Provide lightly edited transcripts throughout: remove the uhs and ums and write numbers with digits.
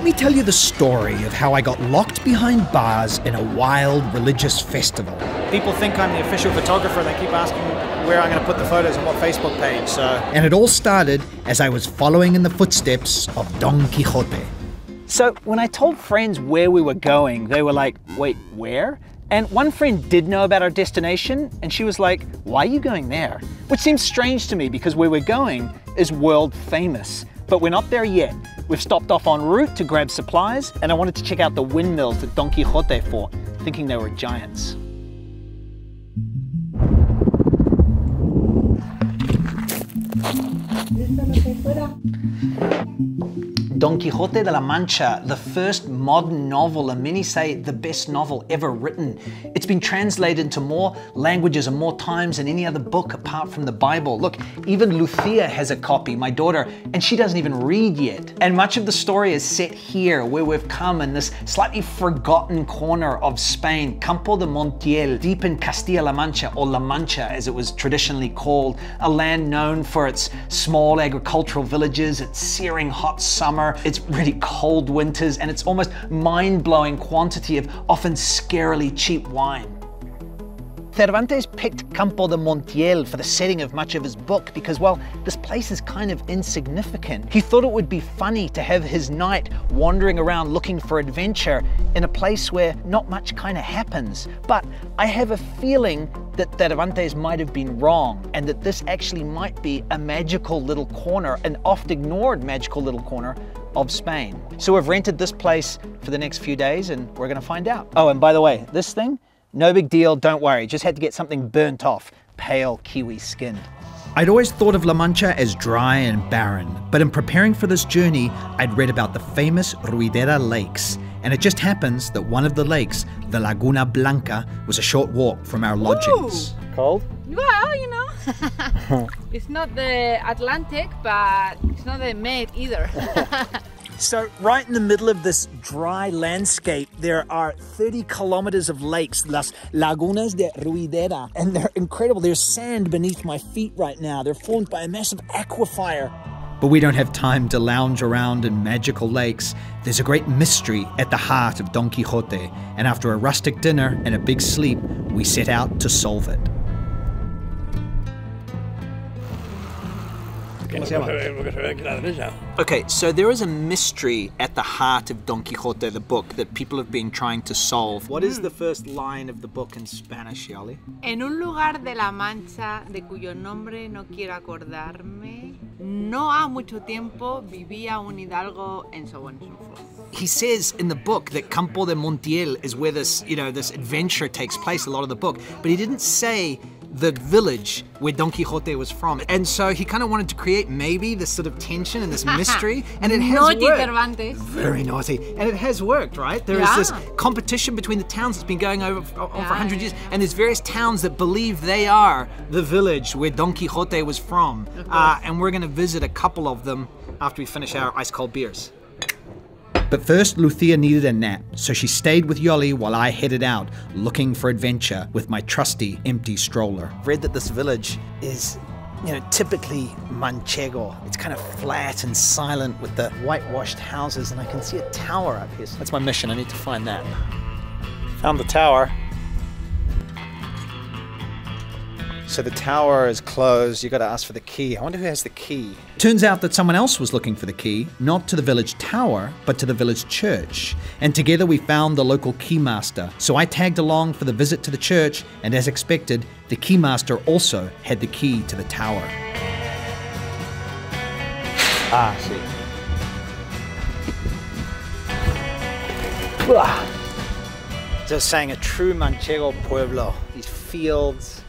me tell you the story of how I got locked behind bars in a wild religious festival. People think I'm the official photographer. They keep asking where I'm going to put the photos and what Facebook page, so... And it all started as I was following in the footsteps of Don Quixote. So when I told friends where we were going, they were like, wait, where? And one friend did know about our destination, and she was like, why are you going there? Which seems strange to me because where we're going is world famous. But we're not there yet. We've stopped off en route to grab supplies, and I wanted to check out the windmills that Don Quixote fought, thinking they were giants. Don Quixote de la Mancha, the first modern novel, and many say the best novel ever written. It's been translated into more languages and more times than any other book apart from the Bible. Look, even Lucia has a copy, my daughter, and she doesn't even read yet. And much of the story is set here, where we've come in this slightly forgotten corner of Spain, Campo de Montiel, deep in Castilla-La Mancha, or La Mancha as it was traditionally called, a land known for its small agricultural villages, its searing hot summer, its really cold winters, and its almost mind-blowing quantity of often scarily cheap wine. Cervantes picked Campo de Montiel for the setting of much of his book because, well, this place is kind of insignificant. He thought it would be funny to have his knight wandering around looking for adventure in a place where not much kind of happens. But I have a feeling that Cervantes might have been wrong, and that this actually might be a magical little corner, an oft-ignored magical little corner of Spain. So we've rented this place for the next few days, and we're gonna find out. Oh, and by the way, this thing, no big deal, don't worry. Just had to get something burnt off. Pale kiwi skin. I'd always thought of La Mancha as dry and barren, but in preparing for this journey, I'd read about the famous Ruidera lakes, and it just happens that one of the lakes, the Laguna Blanca, was a short walk from our lodgings. Ooh. Cold? Well, you know, it's not the Atlantic, but it's not the Med either. So right in the middle of this dry landscape, there are 30 kilometers of lakes, Las Lagunas de Ruidera, and they're incredible. There's sand beneath my feet right now. They're formed by a massive aquifer. But we don't have time to lounge around in magical lakes. There's a great mystery at the heart of Don Quixote, and after a rustic dinner and a big sleep, we set out to solve it. Okay, so there is a mystery at the heart of Don Quixote, the book, that people have been trying to solve. What is the first line of the book in Spanish, Yoly? En un lugar de la Mancha, de cuyo nombre no quiero acordarme, no ha mucho tiempo vivía un hidalgo en so on and so forth. He says in the book that Campo de Montiel is where this, this adventure takes place, a lot of the book, but he didn't say the village where Don Quixote was from. And so he kind of wanted to create maybe this sort of tension and this mystery, and it has naughty worked. Cervantes. Very naughty. And it has worked, right? There is this competition between the towns that's been going over for 100 years, and there's various towns that believe they are the village where Don Quixote was from. And we're gonna visit a couple of them after we finish our ice-cold beers. But first, Lucia needed a nap, so she stayed with Yoly while I headed out, looking for adventure with my trusty empty stroller. I've read that this village is, typically Manchego. It's kind of flat and silent with the whitewashed houses, and I can see a tower up here. So that's my mission, I need to find that. Found the tower. So the tower is closed, you gotta ask for the key. I wonder who has the key. Turns out that someone else was looking for the key, not to the village tower, but to the village church. And together we found the local keymaster. So I tagged along for the visit to the church, and as expected, the keymaster also had the key to the tower. Ah, I see. Just saying, a true Manchego pueblo. These fields,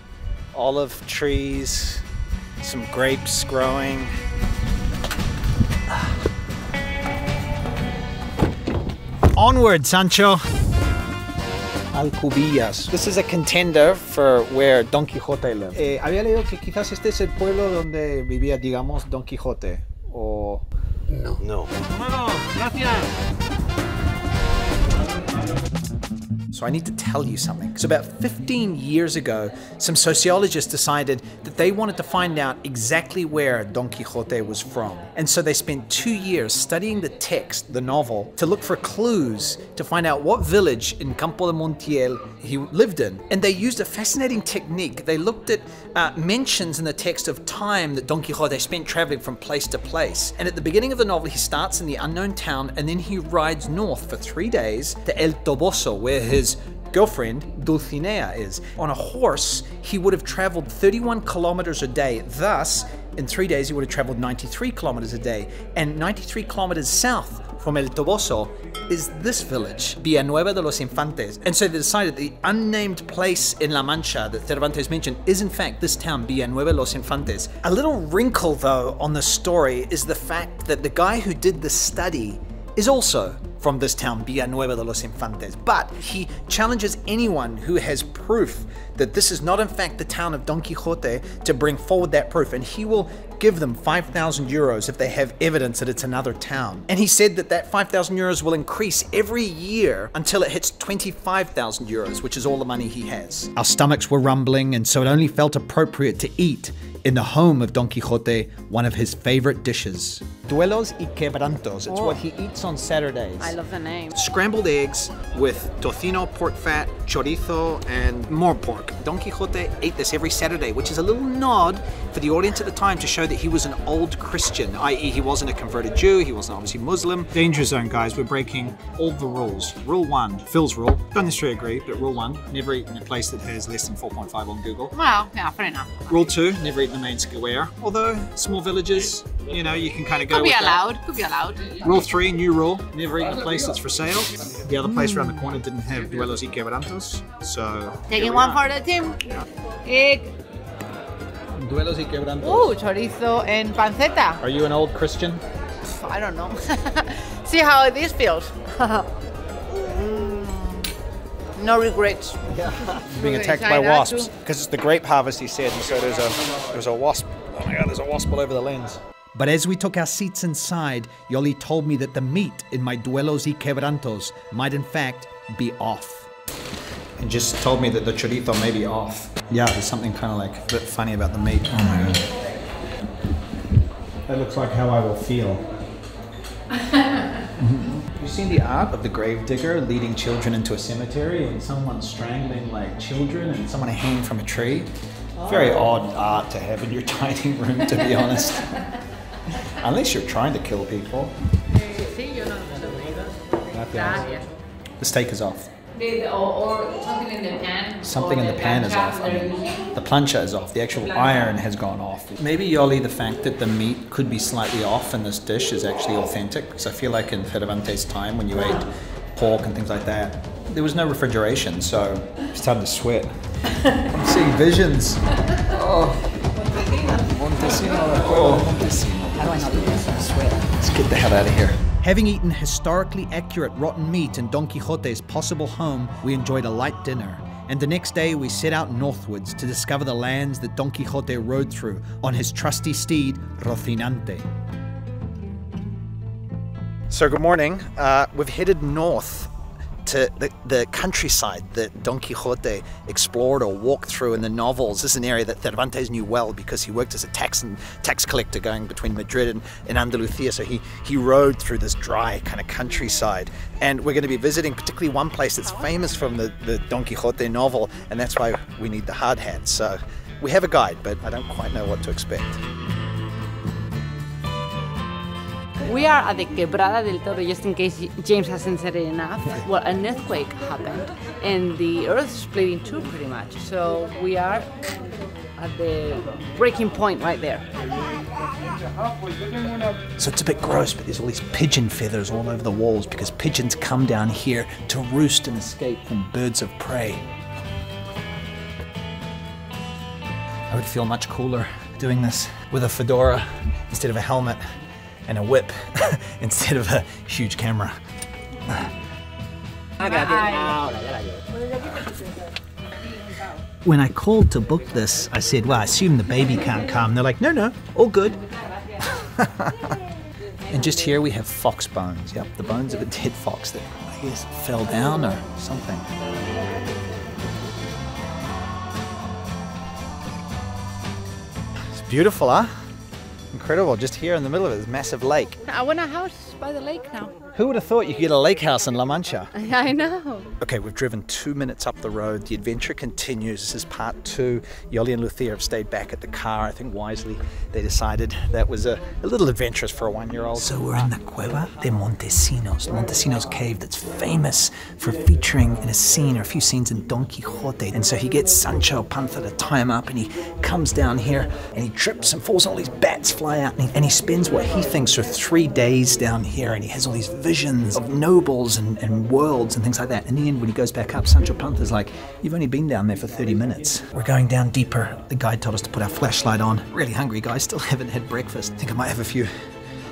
olive trees, some grapes growing. Onward, Sancho! Alcubillas. This is a contender for where Don Quixote lived. Había leído que quizás este es el pueblo donde vivía, digamos, Don Quixote. O... No. No. Bueno, gracias. So I need to tell you something. So about 15 years ago, some sociologists decided that they wanted to find out exactly where Don Quixote was from. And so they spent 2 years studying the text, the novel, to look for clues to find out what village in Campo de Montiel he lived in. And they used a fascinating technique. They looked at mentions in the text of time that Don Quixote spent traveling from place to place. And at the beginning of the novel, he starts in the unknown town and then he rides north for 3 days to El Toboso, where his girlfriend Dulcinea is. On a horse, he would have traveled 31 kilometers a day. Thus, in 3 days, he would have traveled 93 kilometers a day. And 93 kilometers south from El Toboso is this village, Villanueva de los Infantes. And so they decided the unnamed place in La Mancha that Cervantes mentioned is in fact this town, Villanueva de los Infantes. A little wrinkle though on the story is the fact that the guy who did the study is also from this town, Villanueva de los Infantes. But he challenges anyone who has proof that this is not in fact the town of Don Quixote to bring forward that proof, and he will give them 5,000 euros if they have evidence that it's another town. And he said that that 5,000 euros will increase every year until it hits 25,000 euros, which is all the money he has. Our stomachs were rumbling, and so it only felt appropriate to eat in the home of Don Quixote, one of his favorite dishes. Duelos y quebrantos. It's what he eats on Saturdays. I love the name. Scrambled eggs with tocino, pork fat, chorizo, and more pork. Don Quixote ate this every Saturday, which is a little nod for the audience at the time to show that he was an old Christian, i.e. he wasn't a converted Jew, he wasn't obviously Muslim. Danger zone, guys. We're breaking all the rules. Rule 1, Phil's rule. Don't necessarily agree, but rule 1, never eat in a place that has less than 4.5 on Google. Well, yeah, fair enough. Rule 2, never eat in the main square. Although, small villages, you know, you can kind of go Could be with allowed, that. could be allowed. Rule 3, new rule, never eat in a place that's for sale. The other place around the corner didn't have duelos y quebrantos, so... Taking one for the team. Egg. Duelos y quebrantos. Ooh, chorizo and panceta. Are you an old Christian? I don't know. See how this feels. No regrets. Being attacked by wasps, because it's the grape harvest, he said, and so there's a wasp. Oh my God, there's a wasp all over the lens. But as we took our seats inside, Yoly told me that the meat in my duelos y quebrantos might in fact be off. And just told me that the chorizo may be off. Yeah, there's something kind of like a bit funny about the meat. Oh my God. That looks like how I will feel. You've seen the art of the gravedigger leading children into a cemetery and someone strangling like children and someone hanging from a tree? Very odd art to have in your dining room, to be honest. Unless you're trying to kill people. The steak is off. Or something in the pan. Something in the pan is off. I mean, the plancha is off. The actual iron has gone off. Maybe, Yoly, the fact that the meat could be slightly off in this dish is actually authentic, because I feel like in Cervantes' time, when you ate pork and things like that, there was no refrigeration, so I'm starting to sweat. I'm seeing visions. Oh. Montesino. Oh, Montesino. How do I not do this? I sweat. Let's get the hell out of here. Having eaten historically accurate rotten meat in Don Quixote's possible home, we enjoyed a light dinner. And the next day we set out northwards to discover the lands that Don Quixote rode through on his trusty steed, Rocinante. So good morning. We've headed north to the countryside that Don Quixote explored or walked through in the novels. This is an area that Cervantes knew well because he worked as a tax collector going between Madrid and Andalusia. So he rode through this dry kind of countryside. And we're going to be visiting particularly one place that's famous from the Don Quixote novel, and that's why we need the hard hats. So we have a guide, but I don't quite know what to expect. We are at the Quebrada del Toro, just in case James hasn't said it enough. Well, an earthquake happened, and the earth split in two pretty much. So we are at the breaking point right there. So it's a bit gross, but there's all these pigeon feathers all over the walls because pigeons come down here to roost and escape from birds of prey. I would feel much cooler doing this with a fedora instead of a helmet, and a whip instead of a huge camera. When I called to book this, I said, well, I assume the baby can't come. They're like, no, all good. And just here we have fox bones. Yep, the bones of a dead fox that I guess fell down or something. It's beautiful, huh? Incredible, just here in the middle of it, this massive lake. I want a house by the lake now. Who would have thought you could get a lake house in La Mancha? I know. Okay, we've driven 2 minutes up the road. The adventure continues. This is part 2. Yoly and Lucia have stayed back at the car. I think wisely they decided that was a little adventurous for a 1-year-old. So we're in the Cueva de Montesinos. Montesinos cave that's famous for featuring in a scene or a few scenes in Don Quixote. And so he gets Sancho Panza to tie him up, and he comes down here and he trips and falls, and all these bats fly out, and he spends what he thinks are 3 days down here, and he has all these visions of nobles and worlds and things like that. In the end, when he goes back up, Sancho Panza's like, you've only been down there for 30 minutes. We're going down deeper. The guide told us to put our flashlight on. Really hungry, guys. Still haven't had breakfast. I think I might have a few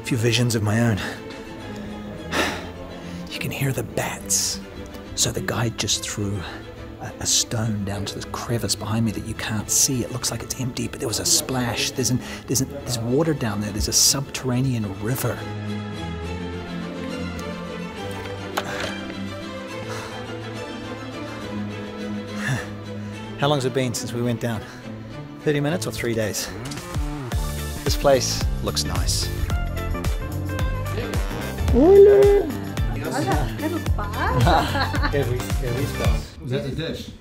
visions of my own. You can hear the bats. So the guide just threw a stone down to this crevice behind me that you can't see. It looks like it's empty, but there was a splash. There's water down there. There's a subterranean river. How long's it been since we went down? 30 minutes or 3 days? This place looks nice. Hola. Is that the dish?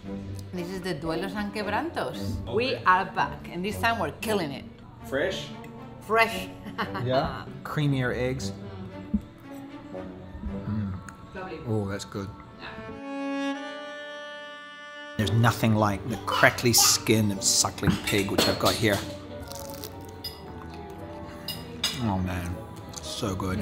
This is the Duelos and Quebrantos. We are back, and this time we're killing it. Fresh? Fresh. Yeah. Creamier eggs. Oh, that's good. There's nothing like the crackly skin of suckling pig, which I've got here. Oh man, so good.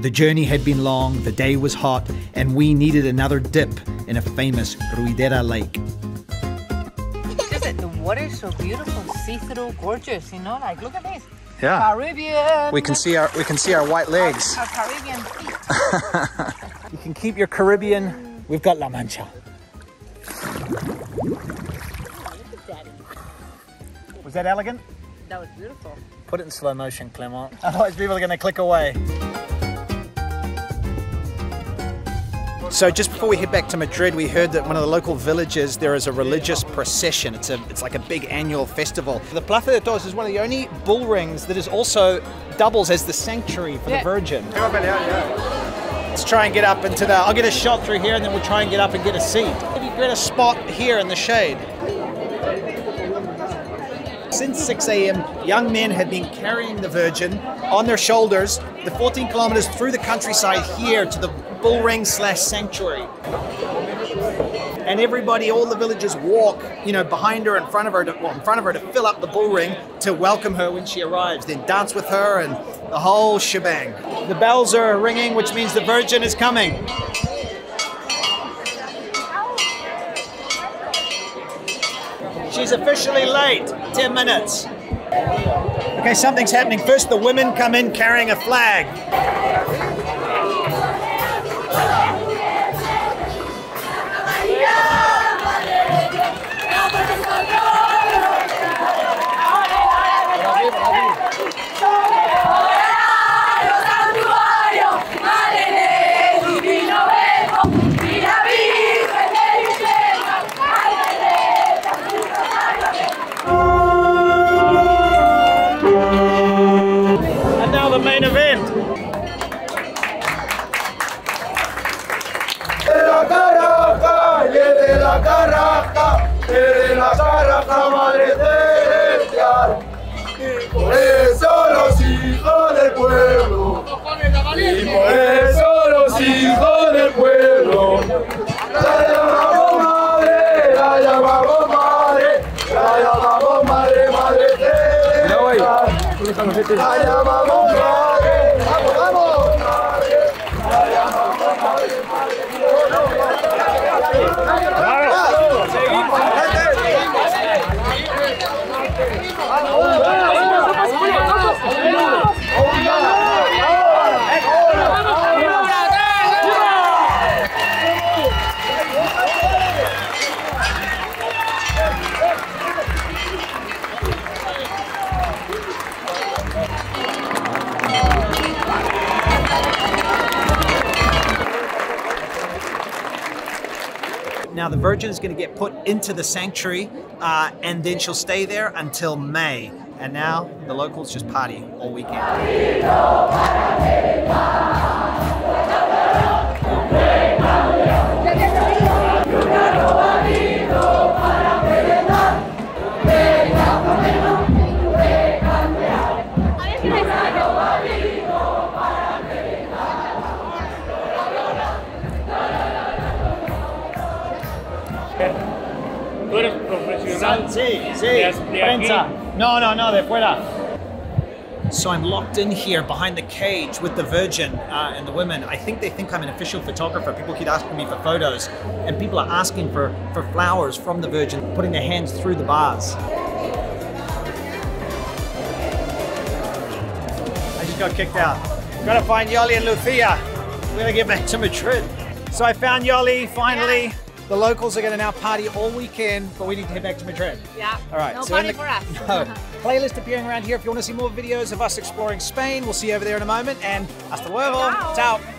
The journey had been long, the day was hot, and we needed another dip in a famous Ruidera lake. The water is so beautiful, see-through, gorgeous, you know, like look at this. Yeah. Caribbean. We can see our white legs. Our Caribbean feet. You can keep your Caribbean. We've got La Mancha. Was that elegant? That was beautiful. Put it in slow motion, Clement. Otherwise people are going to click away. So just before we head back to Madrid, we heard that one of the local villages, there is a religious procession. It's like a big annual festival. The Plaza de Toros is one of the only bull rings that is also doubles as the sanctuary for the Virgin. Let's try and get up into the... I'll get a shot through here and then we'll try and get up and get a seat. Maybe get a spot here in the shade. Since 6 a.m., young men had been carrying the Virgin on their shoulders the 14 kilometers through the countryside here to the bull ring / sanctuary. And everybody, all the villagers walk, you know, behind her, in front of her to fill up the bull ring to welcome her when she arrives, then dance with her and the whole shebang. The bells are ringing, which means the Virgin is coming. She's officially late, 10 minutes. Okay, something's happening. First, the women come in carrying a flag. Main event. Por eso los hijos del pueblo, y por eso los hijos del pueblo, la llamamos madre, la llamamos madre, la llamamos madre, madre Teresa, la llamamos madre, vamos, vamos, madre, la llamamos madre, madre Now the Virgin is going to get put into the sanctuary and then she'll stay there until May. And now the locals just party all weekend. ¿Tú eres profesional? Sí, de prensa. aquí? No, de fuera. So I'm locked in here behind the cage with the Virgin and the women. I think they think I'm an official photographer. People keep asking me for photos, and people are asking for flowers from the Virgin, putting their hands through the bars. I just got kicked out. Gotta find Yoly and Lucia. We're gonna get back to Madrid. So I found Yoly finally. Yeah. The locals are going to now party all weekend, but we need to head back to Madrid. Yeah. All right. No so party for us. No. Playlist appearing around here if you want to see more videos of us exploring Spain. We'll see you over there in a moment. And hasta luego. Ciao. Ciao.